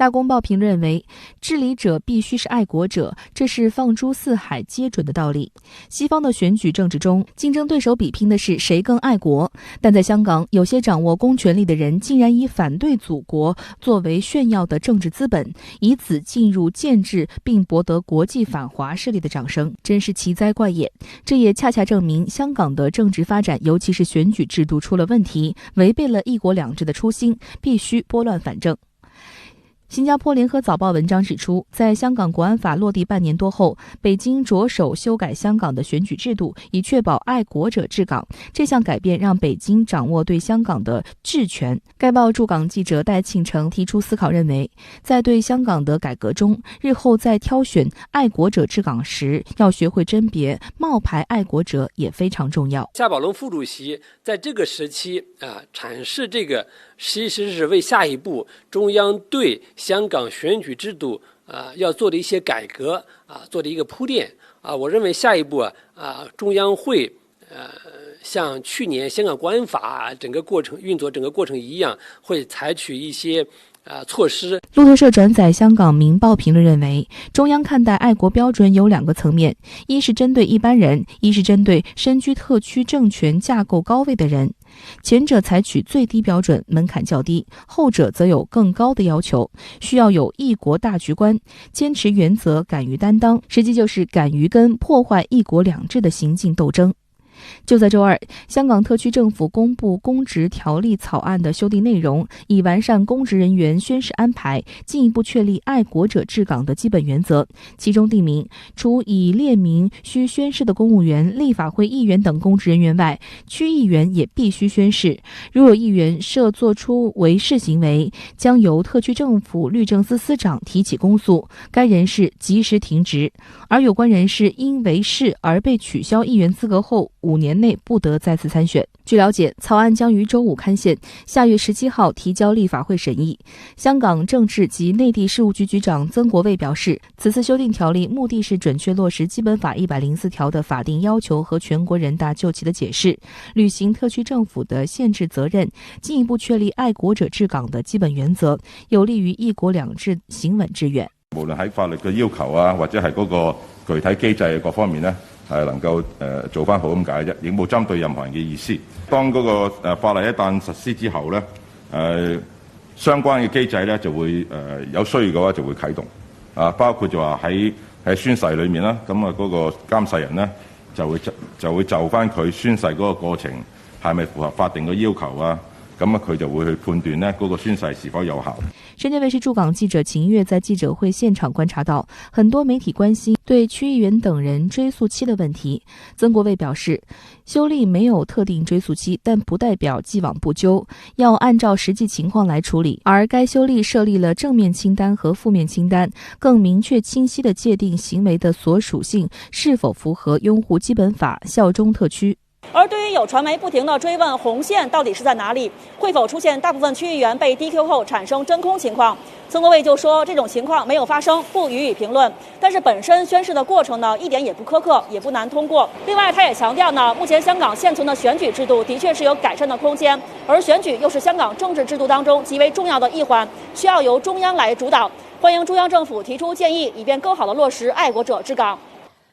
大公报评论认为，治理者必须是爱国者，这是放诸四海皆准的道理。西方的选举政治中，竞争对手比拼的是谁更爱国，但在香港，有些掌握公权力的人竟然以反对祖国作为炫耀的政治资本，以此进入建制，并博得国际反华势力的掌声，真是奇哉怪也。这也恰恰证明香港的政治发展，尤其是选举制度出了问题，违背了一国两制的初心，必须拨乱反正。新加坡联合早报文章指出，在香港国安法落地半年多后，北京着手修改香港的选举制度，以确保爱国者治港。这项改变让北京掌握对香港的治权。该报驻港记者戴庆成提出思考，认为在对香港的改革中，日后在挑选爱国者治港时，要学会甄别冒牌爱国者也非常重要。夏宝龙副主席在这个时期阐释这个，其实是为下一步中央对香港选举制度要做的一些改革做的一个铺垫我认为下一步中央会像去年香港国安法整个过程运作整个过程一样，会采取一些措施。路透社转载香港明报评论认为，中央看待爱国标准有两个层面，一是针对一般人，一是针对身居特区政权架构高位的人。前者采取最低标准，门槛较低，后者则有更高的要求，需要有一国大局观，坚持原则，敢于担当，实际就是敢于跟破坏一国两制的行径斗争。就在周二，香港特区政府公布公职条例草案的修订内容，以完善公职人员宣誓安排，进一步确立爱国者治港的基本原则。其中定明，除已列明需宣誓的公务员、立法会议员等公职人员外，区议员也必须宣誓。如有议员涉作出违誓行为，将由特区政府律政司司长提起公诉，该人士即时停职。而有关人士因违誓而被取消议员资格后，5年内不得再次参选。据了解，草案将于周5刊宪，下月17号提交立法会审议。香港政制及内地事务局局长曾国卫表示，此次修订条例目的是准确落实基本法104条的法定要求和全国人大就其的解释，履行特区政府的宪制责任，进一步确立愛國者治港的基本原則，有利於一國兩制行穩致遠。無論喺法律嘅要求或者係嗰個具體機制各方面呢，係能夠做翻好咁解啫，亦冇針對任何人嘅意思。當嗰個法例一旦實施之後呢，相關嘅機制呢就會有需要嘅話就會啟動包括就話喺宣誓裏面啦，咁嗰個監誓人呢就會就翻佢宣誓嗰個過程係咪符合法定嘅要求佢就會去判斷呢嗰個宣誓是否有效。深圳卫视驻港记者秦月在记者会现场观察到，很多媒体关心对区议员等人追诉期的问题。曾国卫表示，修例没有特定追诉期，但不代表既往不咎，要按照实际情况来处理。而该修例设立了正面清单和负面清单，更明确清晰地界定行为的所属性是否符合拥护基本法、效忠特区。而对于有传媒不停地追问红线到底是在哪里，会否出现大部分区议员被 DQ 后产生真空情况，曾国卫就说这种情况没有发生，不予以评论。但是本身宣誓的过程呢，一点也不苛刻，也不难通过。另外，他也强调呢，目前香港现存的选举制度的确是有改善的空间，而选举又是香港政治制度当中极为重要的一环，需要由中央来主导。欢迎中央政府提出建议，以便更好地落实爱国者治港。